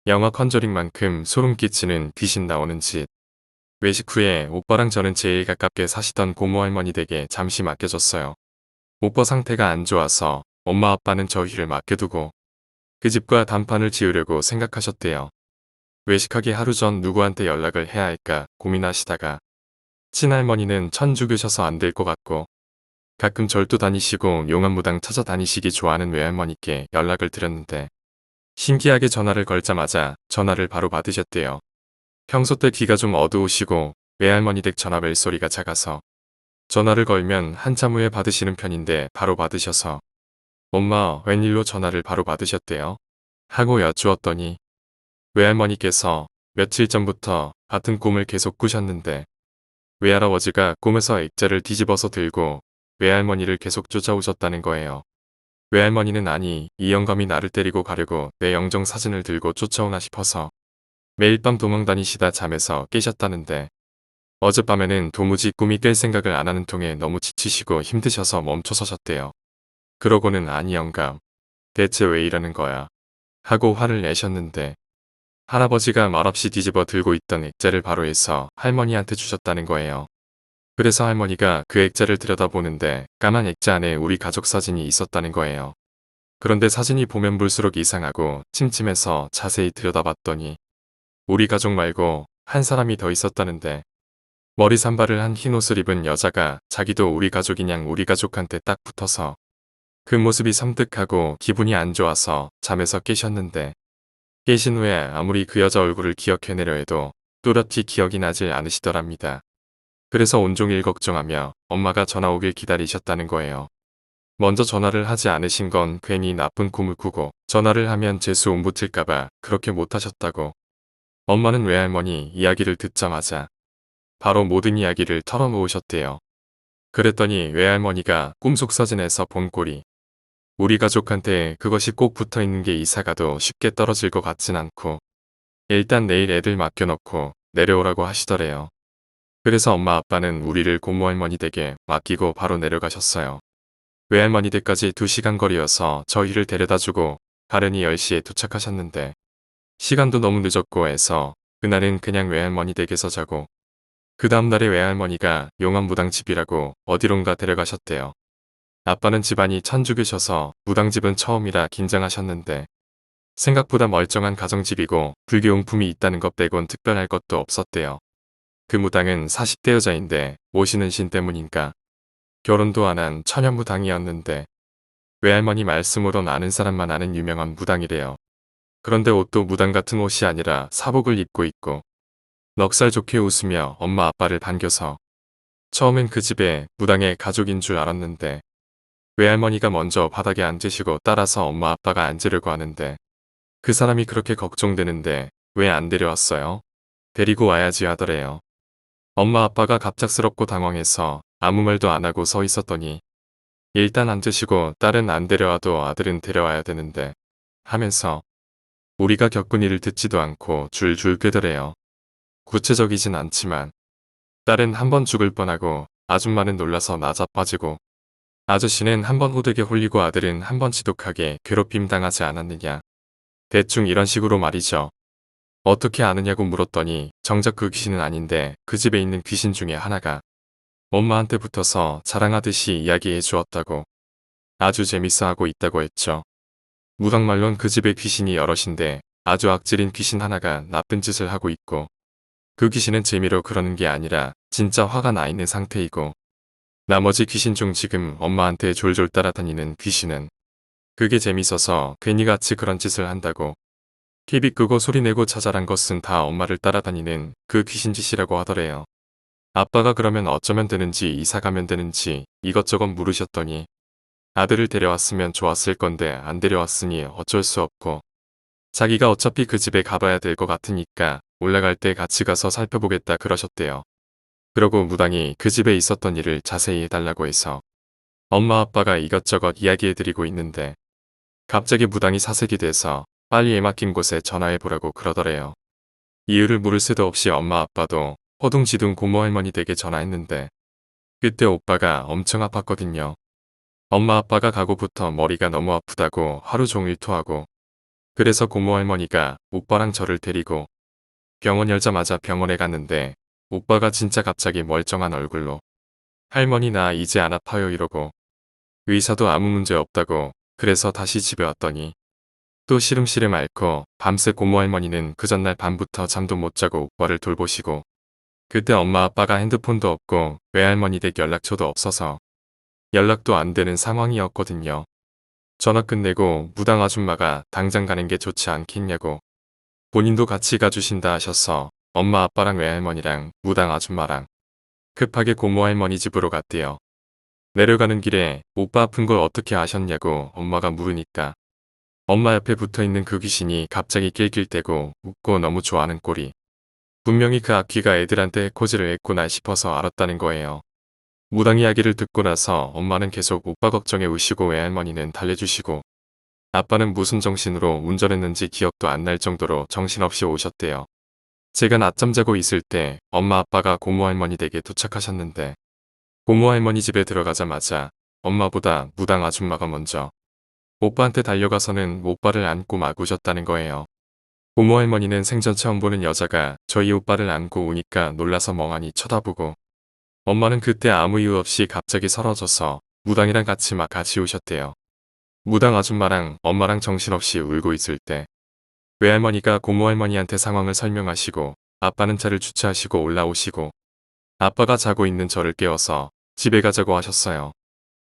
영화 컨저링만큼 소름 끼치는 귀신 나오는 집. 외식 후에 오빠랑 저는 제일 가깝게 사시던 고모 할머니 댁에 잠시 맡겨졌어요. 오빠 상태가 안 좋아서 엄마 아빠는 저희를 맡겨두고 그 집과 단판을 지으려고 생각하셨대요. 외식하기 하루 전 누구한테 연락을 해야 할까 고민하시다가 친할머니는 천주교셔서 안 될 것 같고 가끔 절도 다니시고 용암무당 찾아다니시기 좋아하는 외할머니께 연락을 드렸는데 신기하게 전화를 걸자마자 전화를 바로 받으셨대요. 평소 때 귀가 좀 어두우시고 외할머니 댁 전화 벨 소리가 작아서 전화를 걸면 한참 후에 받으시는 편인데 바로 받으셔서 엄마 웬일로 전화를 바로 받으셨대요? 하고 여쭈었더니 외할머니께서 며칠 전부터 같은 꿈을 계속 꾸셨는데 외할아버지가 꿈에서 액자를 뒤집어서 들고 외할머니를 계속 쫓아오셨다는 거예요. 외할머니는 아니 이 영감이 나를 때리고 가려고 내 영정 사진을 들고 쫓아오나 싶어서 매일 밤 도망다니시다 잠에서 깨셨다는데 어젯밤에는 도무지 꿈이 깰 생각을 안 하는 통에 너무 지치시고 힘드셔서 멈춰서셨대요. 그러고는 아니 영감 대체 왜 이러는 거야 하고 화를 내셨는데 할아버지가 말없이 뒤집어 들고 있던 액자를 바로 해서 할머니한테 주셨다는 거예요. 그래서 할머니가 그 액자를 들여다보는데 까만 액자 안에 우리 가족 사진이 있었다는 거예요. 그런데 사진이 보면 볼수록 이상하고 침침해서 자세히 들여다봤더니 우리 가족 말고 한 사람이 더 있었다는데 머리 산발을 한 흰옷을 입은 여자가 자기도 우리 가족이냥 우리 가족한테 딱 붙어서 그 모습이 섬뜩하고 기분이 안 좋아서 잠에서 깨셨는데 깨신 후에 아무리 그 여자 얼굴을 기억해내려 해도 또렷이 기억이 나질 않으시더랍니다. 그래서 온종일 걱정하며 엄마가 전화 오길 기다리셨다는 거예요. 먼저 전화를 하지 않으신 건 괜히 나쁜 꿈을 꾸고 전화를 하면 재수 온 붙을까봐 그렇게 못하셨다고. 엄마는 외할머니 이야기를 듣자마자 바로 모든 이야기를 털어놓으셨대요. 그랬더니 외할머니가 꿈속 사진에서 본 꼴이 우리 가족한테 그것이 꼭 붙어있는 게 이사가도 쉽게 떨어질 것 같진 않고 일단 내일 애들 맡겨놓고 내려오라고 하시더래요. 그래서 엄마 아빠는 우리를 고모할머니 댁에 맡기고 바로 내려가셨어요. 외할머니 댁까지 2시간 거리여서 저희를 데려다주고 가련이 10시에 도착하셨는데 시간도 너무 늦었고 해서 그날은 그냥 외할머니 댁에서 자고 그 다음날에 외할머니가 용암무당집이라고 어디론가 데려가셨대요. 아빠는 집안이 천주교셔서 무당집은 처음이라 긴장하셨는데 생각보다 멀쩡한 가정집이고 불교용품이 있다는 것 빼곤 특별할 것도 없었대요. 그 무당은 40대 여자인데 모시는 신 때문인가 결혼도 안 한 처녀무당이었는데 외할머니 말씀으론 아는 사람만 아는 유명한 무당이래요. 그런데 옷도 무당 같은 옷이 아니라 사복을 입고 있고 넉살 좋게 웃으며 엄마 아빠를 반겨서 처음엔 그 집에 무당의 가족인 줄 알았는데 외할머니가 먼저 바닥에 앉으시고 따라서 엄마 아빠가 앉으려고 하는데 그 사람이 그렇게 걱정되는데 왜 안 데려왔어요? 데리고 와야지 하더래요. 엄마 아빠가 갑작스럽고 당황해서 아무 말도 안 하고 서 있었더니 일단 앉으시고 딸은 안 데려와도 아들은 데려와야 되는데 하면서 우리가 겪은 일을 듣지도 않고 줄줄 꿰더래요. 구체적이진 않지만 딸은 한 번 죽을 뻔하고 아줌마는 놀라서 나자빠지고 아저씨는 한 번 호되게 홀리고 아들은 한 번 지독하게 괴롭힘 당하지 않았느냐. 대충 이런 식으로 말이죠. 어떻게 아느냐고 물었더니 정작 그 귀신은 아닌데 그 집에 있는 귀신 중에 하나가 엄마한테 붙어서 자랑하듯이 이야기해 주었다고. 아주 재밌어하고 있다고 했죠. 무당말론 그 집에 귀신이 여럿인데 아주 악질인 귀신 하나가 나쁜 짓을 하고 있고 그 귀신은 재미로 그러는 게 아니라 진짜 화가 나 있는 상태이고 나머지 귀신 중 지금 엄마한테 졸졸 따라다니는 귀신은 그게 재밌어서 괜히 같이 그런 짓을 한다고. TV 끄고 소리내고 자잘한 것은 다 엄마를 따라다니는 그 귀신 짓이라고 하더래요. 아빠가 그러면 어쩌면 되는지 이사 가면 되는지 이것저것 물으셨더니 아들을 데려왔으면 좋았을 건데 안 데려왔으니 어쩔 수 없고 자기가 어차피 그 집에 가봐야 될 것 같으니까 올라갈 때 같이 가서 살펴보겠다 그러셨대요. 그러고 무당이 그 집에 있었던 일을 자세히 해달라고 해서 엄마 아빠가 이것저것 이야기해드리고 있는데 갑자기 무당이 사색이 돼서 빨리 애 맡긴 곳에 전화해보라고 그러더래요. 이유를 물을 새도 없이 엄마 아빠도 허둥지둥 고모 할머니 댁에 전화했는데 그때 오빠가 엄청 아팠거든요. 엄마 아빠가 가고부터 머리가 너무 아프다고 하루 종일 토하고 그래서 고모 할머니가 오빠랑 저를 데리고 병원 열자마자 병원에 갔는데 오빠가 진짜 갑자기 멀쩡한 얼굴로 할머니 나 이제 안 아파요 이러고 의사도 아무 문제 없다고 그래서 다시 집에 왔더니 또 시름시름 앓고 밤새 고모 할머니는 그 전날 밤부터 잠도 못 자고 오빠를 돌보시고 그때 엄마 아빠가 핸드폰도 없고 외할머니 댁 연락처도 없어서 연락도 안 되는 상황이었거든요. 전화 끝내고 무당 아줌마가 당장 가는 게 좋지 않겠냐고 본인도 같이 가주신다 하셔서 엄마 아빠랑 외할머니랑 무당 아줌마랑 급하게 고모 할머니 집으로 갔대요. 내려가는 길에 오빠 아픈 걸 어떻게 아셨냐고 엄마가 물으니까 엄마 옆에 붙어있는 그 귀신이 갑자기 낄낄대고 웃고 너무 좋아하는 꼴이 분명히 그 악귀가 애들한테 코지를 했구나 싶어서 알았다는 거예요. 무당 이야기를 듣고 나서 엄마는 계속 오빠 걱정에 우시고 외할머니는 달래주시고 아빠는 무슨 정신으로 운전했는지 기억도 안 날 정도로 정신없이 오셨대요. 제가 낮잠 자고 있을 때 엄마 아빠가 고모 할머니 댁에 도착하셨는데 고모 할머니 집에 들어가자마자 엄마보다 무당 아줌마가 먼저 오빠한테 달려가서는 오빠를 안고 막 우셨다는 거예요. 고모 할머니는 생전 처음 보는 여자가 저희 오빠를 안고 우니까 놀라서 멍하니 쳐다보고 엄마는 그때 아무 이유 없이 갑자기 사라져서 무당이랑 같이 우셨대요. 무당 아줌마랑 엄마랑 정신없이 울고 있을 때 외할머니가 고모 할머니한테 상황을 설명하시고 아빠는 차를 주차하시고 올라오시고 아빠가 자고 있는 저를 깨워서 집에 가자고 하셨어요.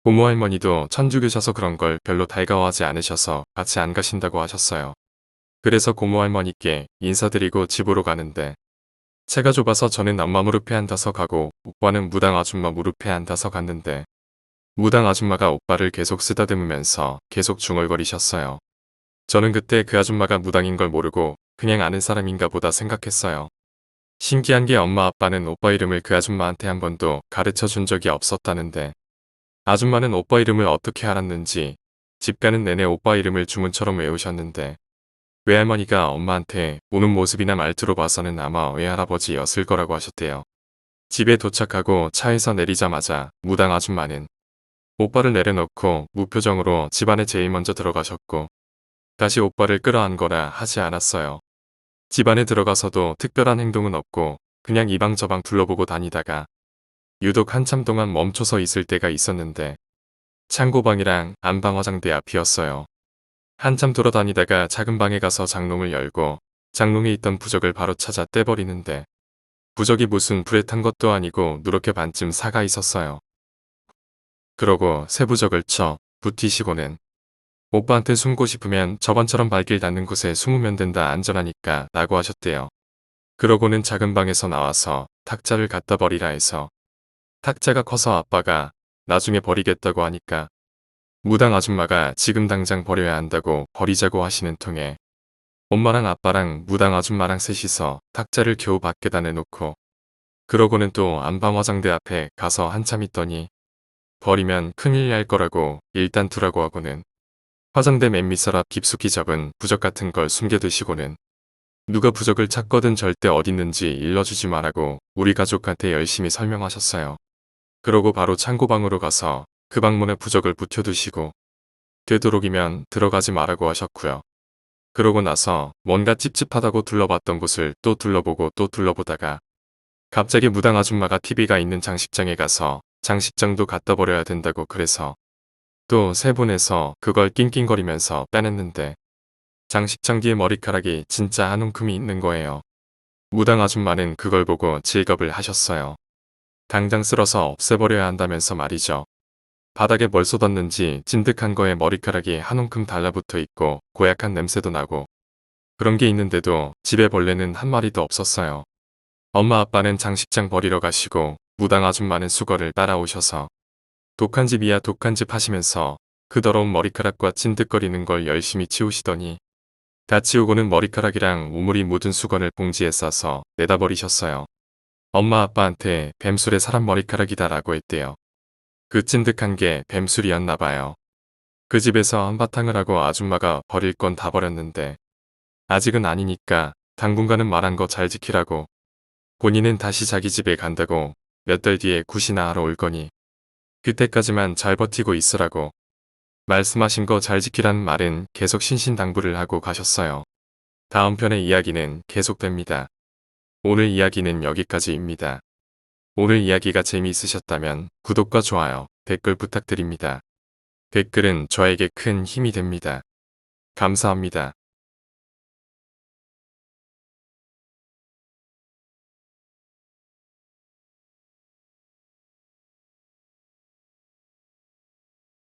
고모 할머니도 천주교셔서 그런 걸 별로 달가워하지 않으셔서 같이 안 가신다고 하셨어요. 그래서 고모 할머니께 인사드리고 집으로 가는데 차가 좁아서 저는 엄마 무릎에 앉아서 가고 오빠는 무당 아줌마 무릎에 앉아서 갔는데 무당 아줌마가 오빠를 계속 쓰다듬으면서 계속 중얼거리셨어요. 저는 그때 그 아줌마가 무당인 걸 모르고 그냥 아는 사람인가 보다 생각했어요. 신기한 게 엄마 아빠는 오빠 이름을 그 아줌마한테 한 번도 가르쳐 준 적이 없었다는데 아줌마는 오빠 이름을 어떻게 알았는지 집 가는 내내 오빠 이름을 주문처럼 외우셨는데 외할머니가 엄마한테 우는 모습이나 말투로 봐서는 아마 외할아버지였을 거라고 하셨대요. 집에 도착하고 차에서 내리자마자 무당 아줌마는 오빠를 내려놓고 무표정으로 집안에 제일 먼저 들어가셨고 다시 오빠를 끌어안거나 하지 않았어요. 집안에 들어가서도 특별한 행동은 없고 그냥 이 방 저 방 둘러보고 다니다가 유독 한참 동안 멈춰서 있을 때가 있었는데 창고방이랑 안방 화장대 앞이었어요. 한참 돌아다니다가 작은 방에 가서 장롱을 열고 장롱에 있던 부적을 바로 찾아 떼버리는데 부적이 무슨 불에 탄 것도 아니고 누렇게 반쯤 사가 있었어요. 그러고 새 부적을 쳐 붙이시고는 오빠한테 숨고 싶으면 저번처럼 발길 닿는 곳에 숨으면 된다 안전하니까 라고 하셨대요. 그러고는 작은 방에서 나와서 탁자를 갖다 버리라 해서 탁자가 커서 아빠가 나중에 버리겠다고 하니까 무당 아줌마가 지금 당장 버려야 한다고 버리자고 하시는 통에 엄마랑 아빠랑 무당 아줌마랑 셋이서 탁자를 겨우 밖에다 내놓고 그러고는 또 안방 화장대 앞에 가서 한참 있더니 버리면 큰일 날 거라고 일단 두라고 하고는 화장대 맨 밑서랍 깊숙이 접은 부적 같은 걸 숨겨두시고는 누가 부적을 찾거든 절대 어딨는지 일러주지 말라고 우리 가족한테 열심히 설명하셨어요. 그러고 바로 창고방으로 가서 그 방문에 부적을 붙여두시고 되도록이면 들어가지 말라고 하셨고요. 그러고 나서 뭔가 찝찝하다고 둘러봤던 곳을 또 둘러보고 또 둘러보다가 갑자기 무당 아줌마가 TV가 있는 장식장에 가서 장식장도 갖다 버려야 된다고 그래서 또 세 분에서 그걸 낑낑거리면서 빼냈는데 장식장 뒤에 머리카락이 진짜 한 움큼이 있는 거예요. 무당 아줌마는 그걸 보고 질겁을 하셨어요. 당장 쓸어서 없애버려야 한다면서 말이죠. 바닥에 뭘 쏟았는지 찐득한 거에 머리카락이 한 움큼 달라붙어 있고 고약한 냄새도 나고 그런 게 있는데도 집에 벌레는 한 마리도 없었어요. 엄마 아빠는 장식장 버리러 가시고 무당 아줌마는 수거를 따라오셔서 독한 집이야 독한 집 하시면서 그 더러운 머리카락과 찐득거리는 걸 열심히 치우시더니 다 치우고는 머리카락이랑 우물이 묻은 수건을 봉지에 싸서 내다 버리셨어요. 엄마 아빠한테 뱀술에 사람 머리카락이다 라고 했대요. 그 찐득한 게 뱀술이었나 봐요. 그 집에서 한바탕을 하고 아줌마가 버릴 건 다 버렸는데 아직은 아니니까 당분간은 말한 거 잘 지키라고 본인은 다시 자기 집에 간다고 몇 달 뒤에 굿이나 하러 올 거니 그때까지만 잘 버티고 있으라고 말씀하신 거 잘 지키라는 말은 계속 신신당부를 하고 가셨어요. 다음 편의 이야기는 계속됩니다. 오늘 이야기는 여기까지입니다. 오늘 이야기가 재미있으셨다면 구독과 좋아요, 댓글 부탁드립니다. 댓글은 저에게 큰 힘이 됩니다. 감사합니다.